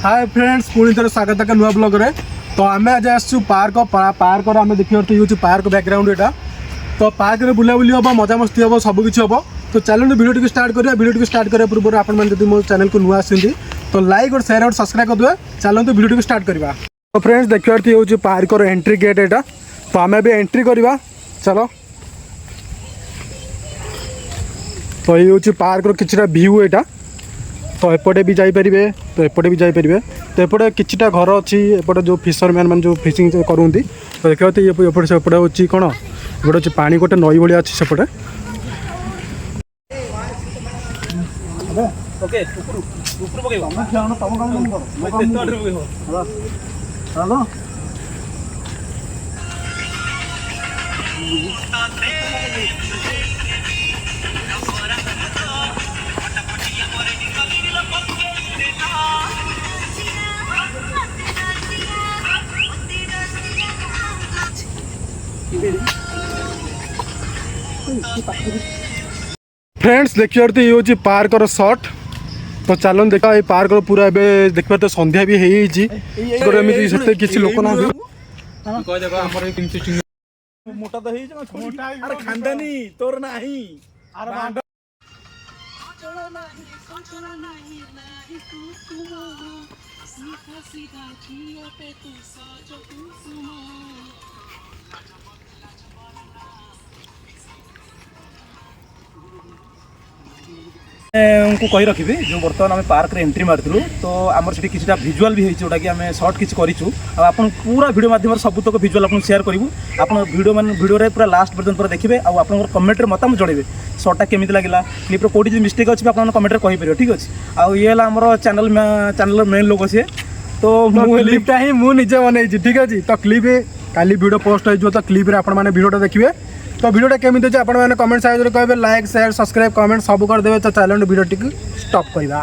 Hi friends पुणी थोड़े स्वागत है नुआ ब्लॉग रे। तो आम आज आसू पार्क पार्क आम देखिए ये पार्क बैकग्राउंड यहाँ। तो पार्क में बुलाबुली हम मजा मस्ती हम सबकि हम। तो चलते वीडियो स्टार्ट करिए। वीडियो स्टार्ट करने पूर्व आप मो चैनल को नुआ आसती तो लाइक और शेयर और सब्सक्राइब करदे। चलते वीडियो स्टार्ट करवा। तो फ्रेंड्स देखिए ये पार्क एंट्री गेट यहाँ। तो आम भी एंट्री करवा चलो। तो ये हूँ पार्क किछटा व्यू यहाँ। तो एपटे भी जापरेंगे तो एपटे भी जापरेंगे। तो एपटे किछटा घर अच्छी एपटे जो फिशरमैन मैंने जो फिशिंग करती। तो देखते ये एपटे सेपटे हूँ कौन एपटे हूँ पानी गोटे नई भाया अच्छी सेपटे। फ्रेंड्स देखिए ये हूँ पार्क शॉट। तो चलो देखा ये पार्क पूरा एवं देखिए तो संध्या भी होती किसी लोक ना मोटा तो अरे खानदानी तोर नहीं उनको कही रखी जो बर्तमान आम पार्क रे एंट्री मार्लु। तो आमर से किसी भिजुआल भी जोटा कि आम सर्ट किसी करूँ आपन पूरा वीडियो माध्यम सब तक भिजुआल आपको शेयर करूँ। आप वीडियो मान वीडियो रे पूरा लास्ट पर्यंत पूरा देखिए। आप कमेंट मतामत जड़े सर्टा केमी लगे क्लिप्र कौटी मिस्टेक अच्छी आप कमेंट कहीपर ठीक अच्छे। आउ ये आम चैनल मेन लोग सी। तो क्लिपटा ही मुझे बनई ठीक अच्छे। तो क्लिप काली वीडियो पोस्ट हो तो क्लिप्रे आपने वीडियोटा देखिए। तो वीडियोटा केमी अच्छे आपने कमेंट साइज कहे लाइक शेयर सब्सक्राइब कमेंट सब करदे। तो चलो वीडियो स्टॉप करवा।